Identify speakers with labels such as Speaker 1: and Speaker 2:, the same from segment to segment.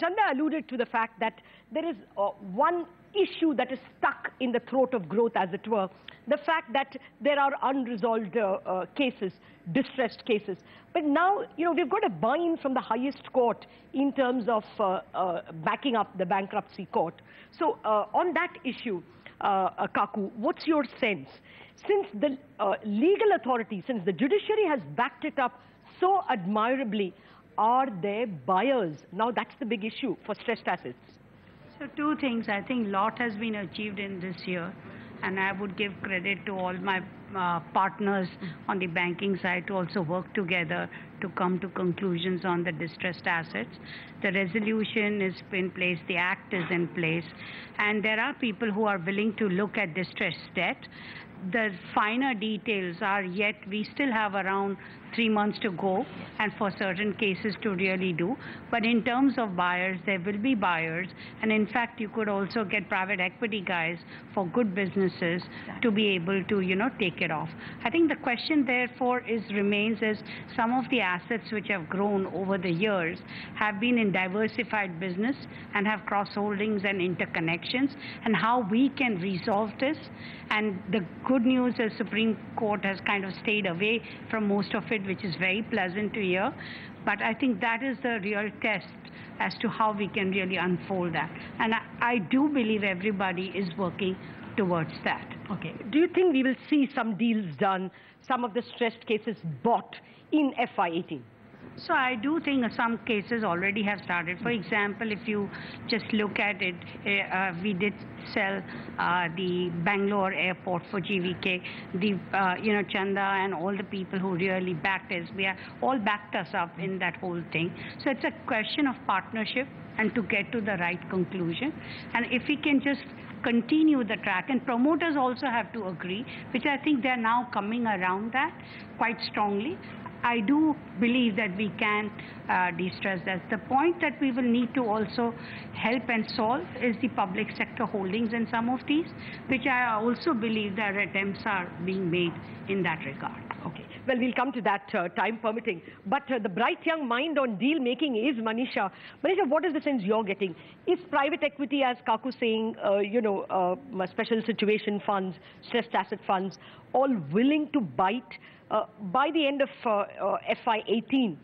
Speaker 1: Chanda alluded to the fact that there is one issue that is stuck in the throat of growth, as it were, the fact that there are unresolved cases, distressed cases. But now, we've got a buy-in from the highest court in terms of backing up the bankruptcy court. So on that issue, Kaku, what's your sense? Since the legal authority, since the judiciary has backed it up so admirably, are there buyers? Now that's the big issue for stressed assets.
Speaker 2: So two things. I think a lot has been achieved in this year, and I would give credit to all my partners on the banking side to also work together to come to conclusions on the distressed assets. The resolution is in place, the act is in place, and there are people who are willing to look at distressed debt. The finer details are yet, we still have around 3 months to go, and for certain cases to really do. But in terms of buyers, there will be buyers, and in fact, you could also get private equity guys for good businesses to be able to, take it off. I think the question therefore remains is some of the assets which have grown over the years have been in diversified business and have cross-holdings and interconnections, and how we can resolve this. And the good news is Supreme Court has kind of stayed away from most of it, which is very pleasant to hear. But I think that is the real test as to how we can really unfold that. And I do believe everybody is working towards that.
Speaker 1: Okay. Do you think we will see some deals done, some of the stressed cases bought in FY18?
Speaker 2: So I do think some cases already have started. For example, if you just look at it, we did sell the Bangalore airport for GVK. Chanda and all the people who really backed us, all backed us up in that whole thing. So it's a question of partnership and to get to the right conclusion. And if we can just continue the track, and promoters also have to agree, which I think they're now coming around that quite strongly. I do believe that we can de-stress that. The point that we will need to also help and solve is the public sector holdings in some of these, which I also believe that attempts are being made in that regard.
Speaker 1: Okay. Well, we'll come to that, time permitting. But the bright young mind on deal making is Manisha. Manisha, what is the sense you're getting? Is private equity, as Kaku saying, special situation funds, stressed asset funds, all willing to bite by the end of FY18?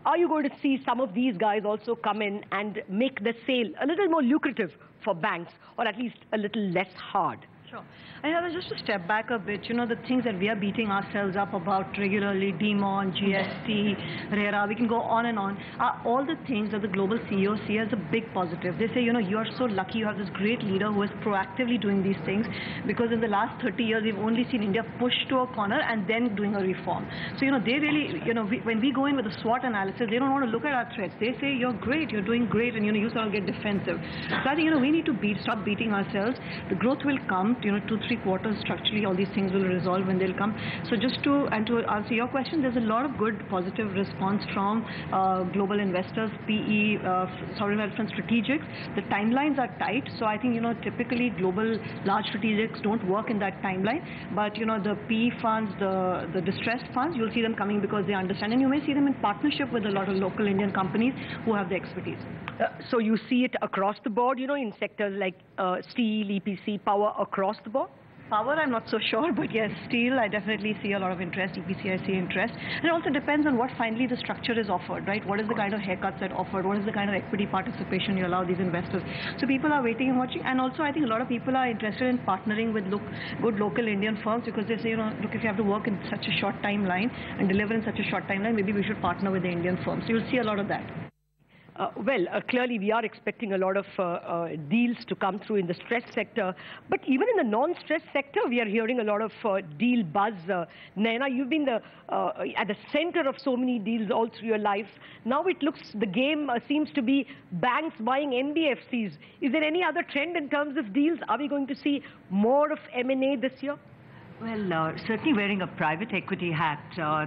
Speaker 1: Are you going to see some of these guys also come in and make the sale a little more lucrative for banks, or at least a little less hard?
Speaker 3: Sure. And just to step back a bit, the things that we are beating ourselves up about regularly, DeMon, GST, RERA, we can go on and on, are all the things that the global CEOs see as a big positive. They say, you are so lucky you have this great leader who is proactively doing these things, because in the last 30 years, we've only seen India push to a corner and then doing a reform. So, they really, when we go in with a SWOT analysis, they don't want to look at our threats. They say, you're great, you're doing great, and, you sort of get defensive. So I think, we need to stop beating ourselves. The growth will come. 2-3 quarters structurally, all these things will resolve when they'll come. So just to answer your question, there's a lot of good positive response from global investors, PE, sovereign wealth fund strategics. The timelines are tight, so I think typically global large strategics don't work in that timeline. But the PE funds, the distressed funds, you'll see them coming because they understand, and you may see them in partnership with a lot of local Indian companies who have the expertise.
Speaker 1: So you see it across the board, in sectors like steel, EPC, power, across the board?
Speaker 3: Power, I'm not so sure, but yes, steel, I definitely see a lot of interest. EPC, I see interest. And it also depends on what finally the structure is offered, right? What is the kind of haircuts that are offered? What is the kind of equity participation you allow these investors? So people are waiting and watching. And also, I think a lot of people are interested in partnering with good local Indian firms, because they say, look, if you have to work in such a short timeline and deliver in such a short timeline, maybe we should partner with the Indian firms. So you'll see a lot of that.
Speaker 1: Clearly we are expecting a lot of deals to come through in the stressed sector. But even in the non-stressed sector, we are hearing a lot of deal buzz. Naina, you've been at the center of so many deals all through your life. Now it looks, the game seems to be banks buying NBFCs. Is there any other trend in terms of deals? Are we going to see more of M&A this year?
Speaker 4: Well, certainly wearing a private equity hat,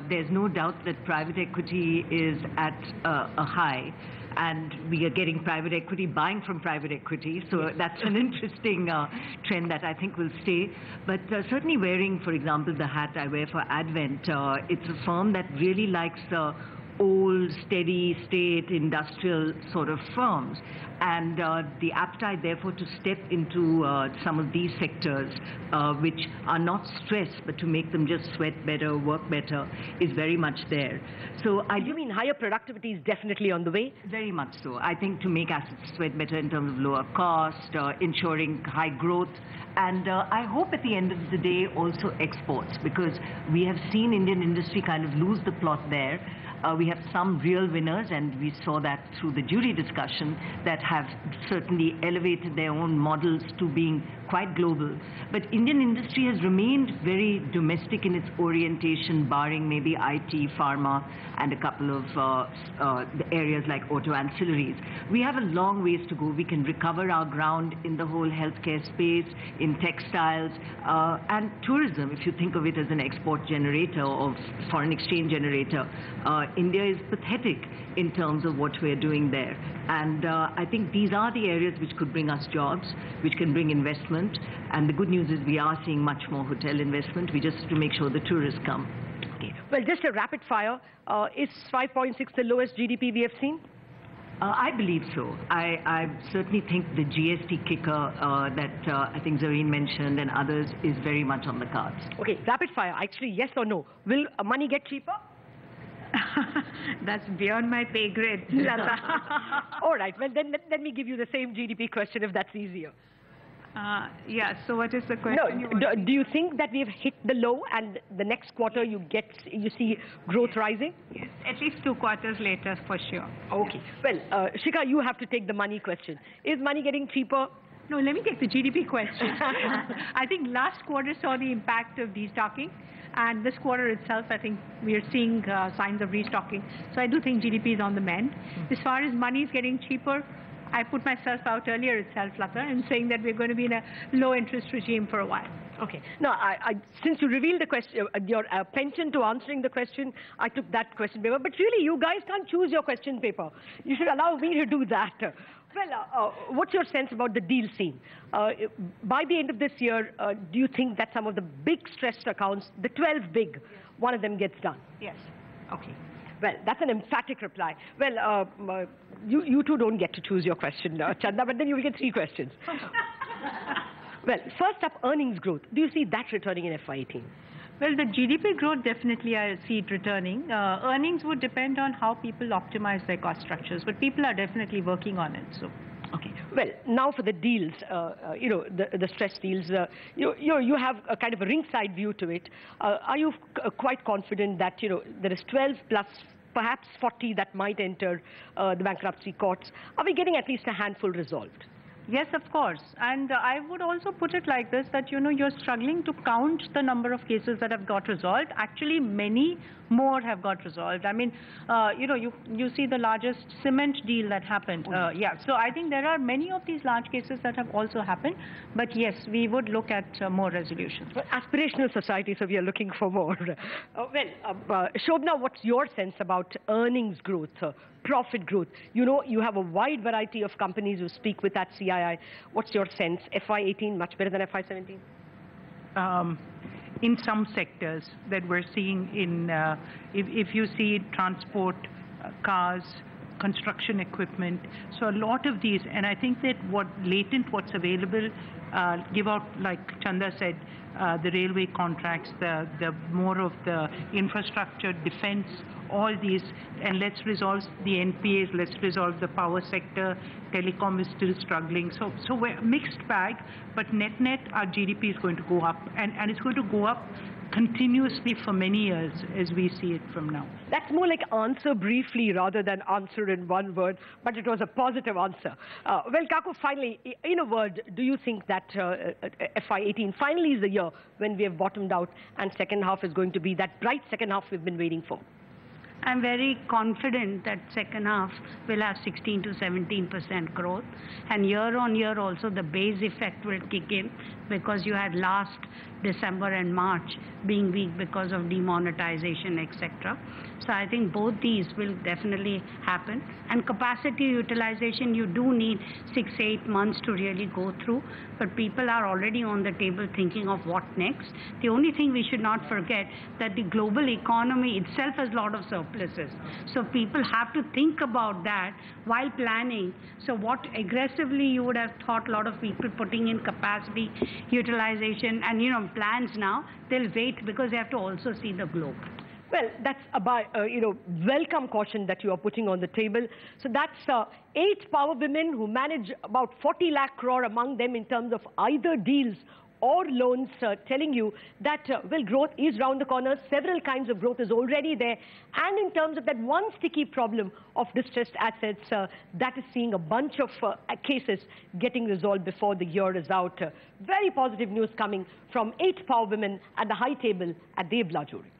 Speaker 4: there's no doubt that private equity is at a high. And we are getting private equity, buying from private equity. So that's an interesting trend that I think will stay. But certainly wearing, for example, the hat I wear for Advent, it's a firm that really likes old, steady state industrial sort of firms. And the appetite, therefore, to step into some of these sectors, which are not stressed, but to make them just sweat better, work better, is very much there. So
Speaker 1: You mean higher productivity is definitely on the way?
Speaker 4: Very much so. I think to make assets sweat better in terms of lower cost, ensuring high growth, and I hope at the end of the day also exports, because we have seen Indian industry kind of lose the plot there. We have some real winners, and we saw that through the jury discussion, that have certainly elevated their own models to being quite global. But Indian industry has remained very domestic in its orientation, barring maybe IT, pharma, and a couple of the areas like auto ancillaries. We have a long ways to go. We can recover our ground in the whole healthcare space, in textiles, and tourism. If you think of it as an export generator or foreign exchange generator, India is pathetic in terms of what we're doing there. And I think these are the areas which could bring us jobs, which can bring investment. And the good news is we are seeing much more hotel investment. We just have to make sure the tourists come.
Speaker 1: Okay. Well, just a rapid fire. Is 5.6 the lowest GDP we have seen?
Speaker 4: I believe so. I certainly think the GST kicker that I think Zareen mentioned and others is very much on the cards.
Speaker 1: Okay, rapid fire. Actually, yes or no? Will money get cheaper?
Speaker 2: That's beyond my pay grade, Latha.
Speaker 1: All right, well then let me give you the same GDP question if that's easier.
Speaker 2: Yeah, so what is the question?
Speaker 1: No, do you think that we've hit the low and the next quarter you see growth rising?
Speaker 2: Yes, at least 2 quarters later for sure.
Speaker 1: Okay, well, Shikha, you have to take the money question. Is money getting cheaper?
Speaker 2: No, let me take the GDP question. I think last quarter saw the impact of destocking. And this quarter itself, I think we are seeing signs of restocking. So I do think GDP is on the mend. As far as money is getting cheaper, I put myself out earlier itself, Latha, in saying that we're going to be in a low interest regime for a while.
Speaker 1: Okay. Now, since you revealed the question, your penchant to answering the question, I took that question paper. But really, you guys can't choose your question paper. You should allow me to do that. Well, what's your sense about the deal scene? By the end of this year, do you think that some of the big stressed accounts, the 12 big, one of them gets done?
Speaker 2: Yes.
Speaker 1: Okay. Well, that's an emphatic reply. Well, you two don't get to choose your question, Chanda, but then you will get 3 questions. Well, first up, earnings growth. Do you see that returning in FY18?
Speaker 3: Well, the GDP growth, definitely I see it returning. Earnings would depend on how people optimize their cost structures, but people are definitely working on it. So.
Speaker 1: Okay. Well, now for the deals, the stress deals, you have a kind of a ringside view to it. Are you quite confident that, there is 12 plus perhaps 40 that might enter the bankruptcy courts? Are we getting at least a handful resolved?
Speaker 3: Yes, of course. And I would also put it like this, that, you're struggling to count the number of cases that have got resolved. Actually, many more have got resolved. I mean, you see the largest cement deal that happened. Yeah, so I think there are many of these large cases that have also happened. But yes, we would look at more resolutions.
Speaker 1: Well, aspirational society, so we are looking for more. Shobna, what's your sense about earnings growth? Profit growth. You have a wide variety of companies who speak with that CII. What's your sense? FY18 much better than FY17?
Speaker 2: In some sectors that we're seeing in, if you see transport, cars, construction equipment, so a lot of these, and I think that what's available, give out, like Chanda said, the railway contracts, the more of the infrastructure, defense, all these, and let's resolve the NPAs, let's resolve the power sector, telecom is still struggling. So we're mixed bag, but net our GDP is going to go up, and it's going to go up continuously for many years as we see it from now.
Speaker 1: That's more like answer briefly rather than answer in one word, but it was a positive answer. Well, Kaku, finally, in a word, do you think that FY18 finally is the year when we have bottomed out and second half is going to be that bright second half we've been waiting for?
Speaker 2: I'm very confident that second half will have 16 to 17% growth, and year on year also the base effect will kick in, because you had last December and March being weak because of demonetization, etc. So I think both these will definitely happen. And capacity utilization, you do need 6-8 months to really go through, but people are already on the table thinking of what next. The only thing we should not forget that the global economy itself has a lot of surplus. surpluses. So people have to think about that while planning. So what aggressively you would have thought a lot of people putting in capacity utilization and, you know, plans now, they'll wait because they have to also see the globe.
Speaker 1: Well, that's about, welcome caution that you are putting on the table. So that's 8 power women who manage about 40 lakh crore among them in terms of either deals or loans, telling you that, well, growth is round the corner. Several kinds of growth is already there. And in terms of that one sticky problem of distressed assets, that is seeing a bunch of cases getting resolved before the year is out. Very positive news coming from 8 power women at the high table at the Ibla jury.